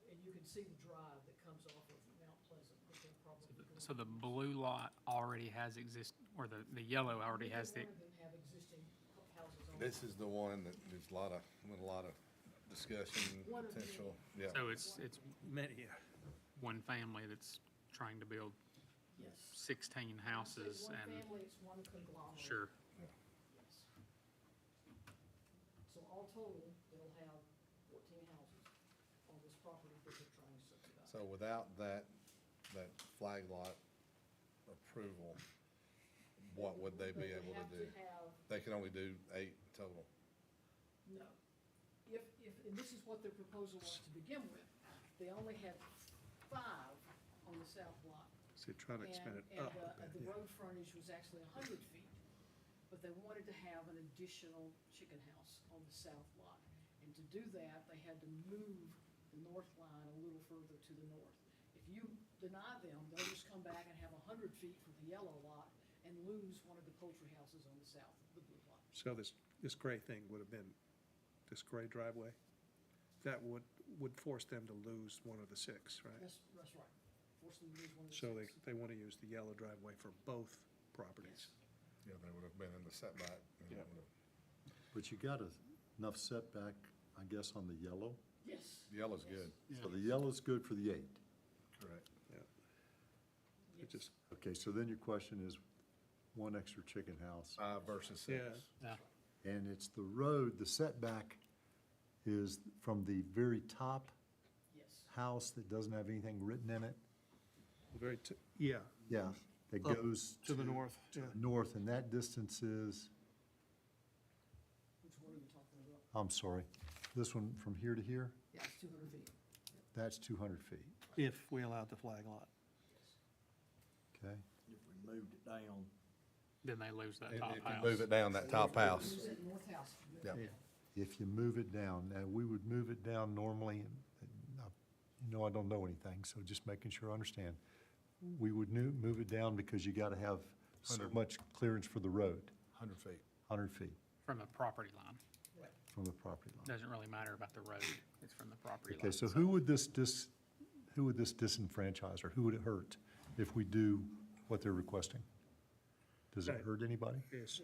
And you can see the drive that comes off of Mount Pleasant, but they're probably going. So the blue lot already has or the yellow already has the, Neither one of them have existing houses on it. This is the one that there's a lot of discussion, One of potential, many. yeah. so it's one family that's trying to build Yes. 16 houses One and, family, it's one conglomerate. sure. Yes. So all total, it'll have 14 houses on this property that they're trying to subdivide. So without that flag lot approval, what would they be able to do? They have to have, They can only do 8 total. no. And this is what their proposal was to begin with. They only had 5 on the south lot. So try to expand it up a And bit, the yeah. road frontage was actually 100 feet, but they wanted to have an additional chicken house on the south lot. And to do that, they had to move the north line a little further to the north. If you deny them, they'll just come back and have 100 feet for the yellow lot and lose one of the poultry houses on the south, the blue lot. So this gray thing would have been, this gray driveway, that would force them to lose one of the 6, right? That's right. Force them to lose one of the So 6. they want to use the yellow driveway for both properties. Yeah, they would have been in the setback. and it Yeah. would've- But you got enough setback, I guess, on the yellow? Yes. Yellow's good, So the yellow's good for the 8. correct. It just, Okay, so then your question is, one extra chicken house, 5 versus 6. Yeah. and it's the road, the setback is from the very top Yes. house that doesn't have anything written in it? yeah, Yeah, that Up goes to the north, yeah. north, and that distance is, Which one are you talking about? I'm sorry, this one from here to here, Yeah, it's 200 feet. that's 200 feet, If we allowed the flag lot. okay? If we moved it down. Then they lose that If top you house. move it down that top house, Lose that north house. yeah. If you move it down, now, we would move it down normally, and I don't know anything, so just making sure I understand. We would move it down because you gotta have so 100. much clearance for the road, 100 feet. 100 feet From the property line. from the property line. Doesn't really matter about the road, it's from the property line. Okay, so who would this disenfranchise, or who would it hurt if we do what they're requesting? Does it Right. hurt anybody? Yes.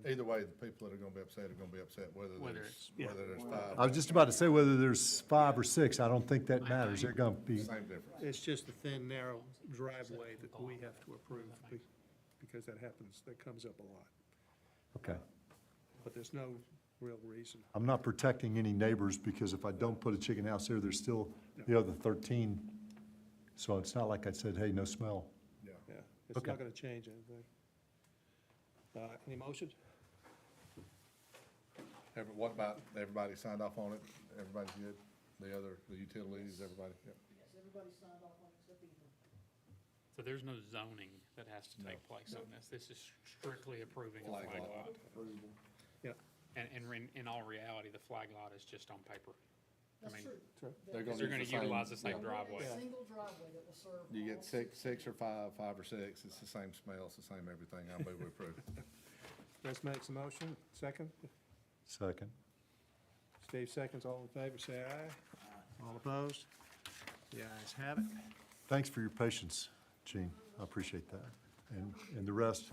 Either way, the people that are gonna be upset are gonna be upset, whether Whether there's, Yeah. whether there's 5. I was just about to say whether there's 5 or 6, I don't think that matters, they're gonna be, Same difference. It's just the thin, narrow driveway that we have to approve, because that happens, that comes up a lot. okay. But there's no real reason. I'm not protecting any neighbors, because if I don't put a chicken house there, there's still the other 13. So it's not like I said, hey, no smell. Yeah. Yeah, it's Okay. not gonna change anything. Any motion? What about, everybody signed off on it? Everybody's good? The utilities, everybody? Yep. Yes, everybody signed off on it except Ethan. So there's no zoning that has to take place on this. This is strictly approving a Flag flag lot. lot. Yeah. And in all reality, the flag lot is just on paper. That's mean, true. They're Because they're gonna use the same- utilize the same One driveway. single driveway that will serve. You all get six or five or 6, it's the same smell, it's the same everything, I move we approve. Les makes a motion, second. Second. Steve seconds, all in favor, say aye. All opposed? The ayes have it. Thanks for your patience, Gene, I appreciate that. And the rest,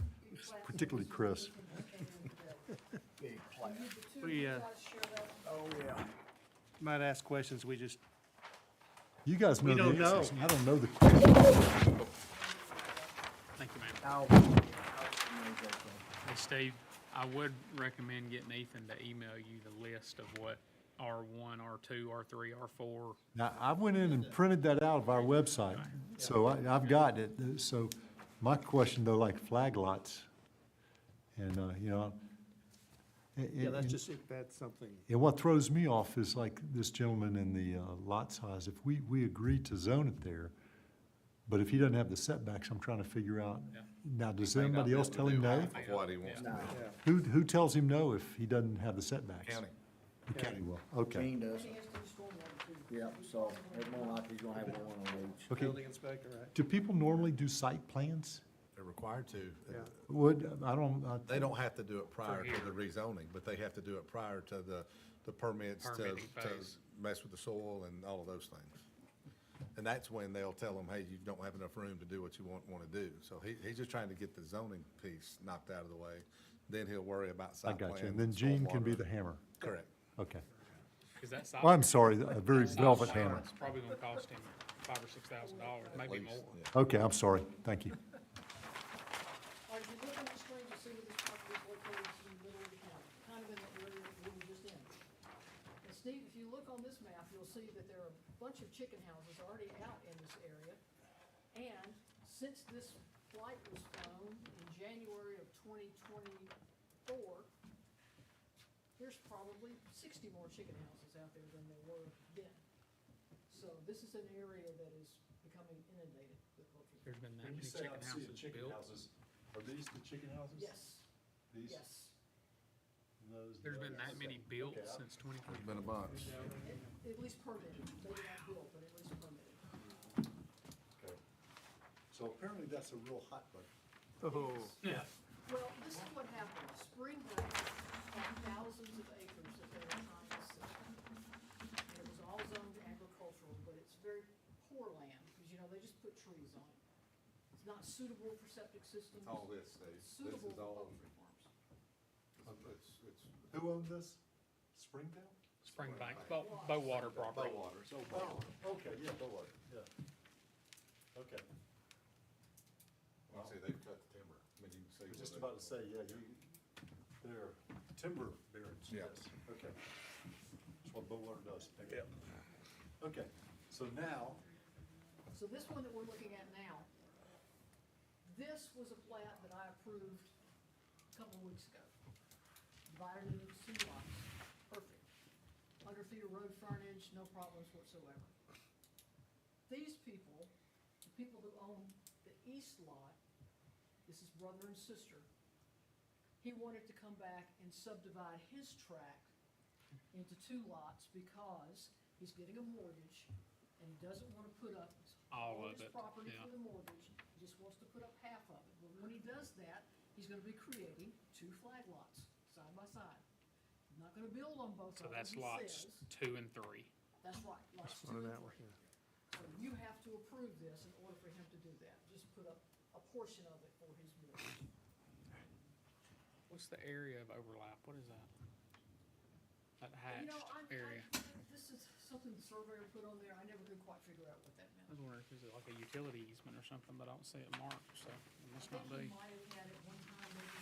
particularly Chris. We, Guys share that? Oh, yeah. might ask questions, we just, You guys know We the don't know. answers. I don't know the questions. Thank you, ma'am. I'll. Hey, Steve, I would recommend getting Ethan to email you the list of what R1, R2, R3, R4. Now, I went in and printed that out of our website, so I've got it. So my question though, like flag lots, and, you know. yeah, that's just, that's something. And what throws me off is like this gentleman in the lot size, if we agreed to zone it there, But if he doesn't have the setbacks, I'm trying to figure out, now, does May not anybody be else able to tell do him no? half of what he wants to do. Who tells him no if he doesn't have the setbacks? County. The county will, okay. Gene does. He has to do stormwater too. Yeah, so it's more likely he's gonna have one on each. Okay, Building inspector, right? do people normally do site plans? They're required to. Would, I don't, They don't have to do it prior to the rezoning, but they have to do it prior to the permits to Permitting phase. mess with the soil and all of those things. And that's when they'll tell them, hey, you don't have enough room to do what you want to do. So he's just trying to get the zoning piece knocked out of the way. Then he'll worry about I site plans. got you, and then Gene can be stormwater. the hammer. Correct. Okay. Is that Well, I'm sorry, a very velvet sidewalk, hammer. It's probably gonna cost him $5,000 or $6,000, maybe Please, more. yeah. Okay, I'm sorry, thank you. All right, if you look on the screen, you'll see where this property is located, it's in the middle of the county, kind of in the area that we were just in. And Steve, if you look on this map, you'll see that there are a bunch of chicken houses already out in this area. And since this flight was flown in January of 2024, there's probably 60 more chicken houses out there than there were then. So this is an area that is becoming inundated with poultry. There's been that many chicken houses built. Are these the chicken houses? Yes, These? yes. There's been that many built since 2020. There's been a bunch. At least permitted, maybe not built, but at least permitted. Okay. So apparently that's a real hot button. Oh, Well, this is what happened. Spring Branch had thousands of acres that they were trying to sell. And it was all zoned agricultural, but it's very poor land, because, you know, they just put trees on it. It's not suitable for septic systems. All this, Steve. This Suitable is for all, poultry farms. it's Who owned this? Springdale? Springbank, Bowater property. Bowater, so Bowater, okay, yeah, Bowater, yeah. Okay. you see, they've cut the timber. I mean, you can see. I was just where about to say, yeah, they're timber barons, Yeah. yes, okay. That's what Bowater does. Yeah. Okay, so now, So this one that we're looking at now, this was a plat that I approved a couple of weeks ago. Divided it into 2 lots, perfect. 100 feet of road frontage, no problems whatsoever. These people, the people who own the east lot, this is brother and sister, he wanted to come back and subdivide his tract into 2 lots because he's getting a mortgage and he doesn't want to put up All all of his it, property yeah. for the mortgage. He just wants to put up half of it. But when he does that, he's gonna be creating 2 flag lots, side by side. Not gonna build on both So of them, that's he lots says. 2 and 3. That's right, lots 2 on and that 3. one, yeah. So you have to approve this in order for him to do that. Just put up a portion of it for his mortgage. What's the area of overlap? What is that? That You know, hatched area. this is something the surveyor put on there. I never could quite figure out what that I meant. was wondering if it's like a utility easement or something, but I don't see it marked, so it I must not think he be. might have had at one time maybe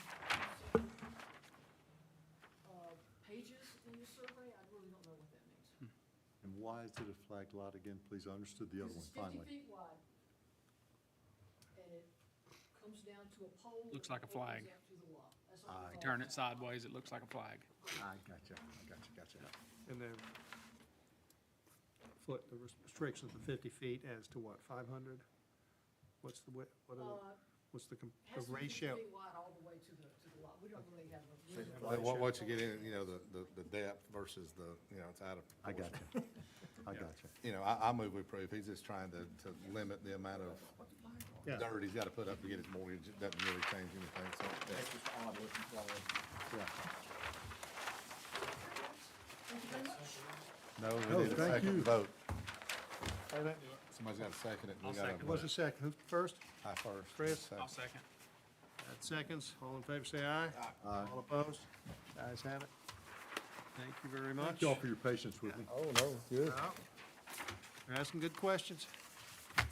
pages in your survey. I really don't know what that means. and why is it a flagged lot again, please? I understood the other one, This is 50 finally. feet wide. And it comes down to a pole. Looks that like a flag. opens up to the lot. That's what we I call Turn a it flag. sideways, it looks like a flag. I gotcha. And then foot, the restrictions of 50 feet as to what, 500? What's the width, what's the Has to be 50 ratio? feet wide all the way to the lot. We don't really have a. we don't have a- What you get in, you know, the depth versus the, you know, it's out of. I proportion. gotcha. I gotcha. You know, I move we approve. He's just trying to limit the amount of Yeah. dirt he's gotta put up to get his mortgage. It doesn't really change anything, so. That's just odd looking flag. Yeah. Thank you very much. No, Oh, we need a thank second you. vote. Hey, that- Somebody's gotta second it. and we I'll gotta second What's the second? Who first? I first. Chris? Second. I'll second. That seconds. All in favor, say aye. Aye. All opposed? Ayes have it. Thank you very much. Thank y'all for your patience with me. Oh, no, good. You're asking good questions.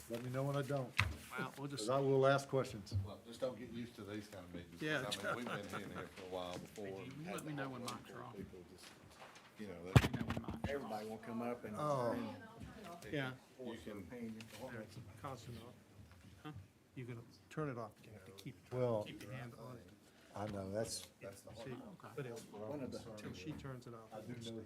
Let me know when I don't, Well, we'll just, because I will ask questions. Well, just don't get used to these kind of meetings. 'cause, Yeah. I mean, we've been in here for a while before. Hey, you let me know when mic's are off. People just, you know, You know when mic's are off. Everybody will come up and. Oh. yeah, you can, there's constant off. You can turn it off, but you have to keep Well, your hand on it. I know, that's, that's the See, but it'll, One of the. until she turns it off. I do know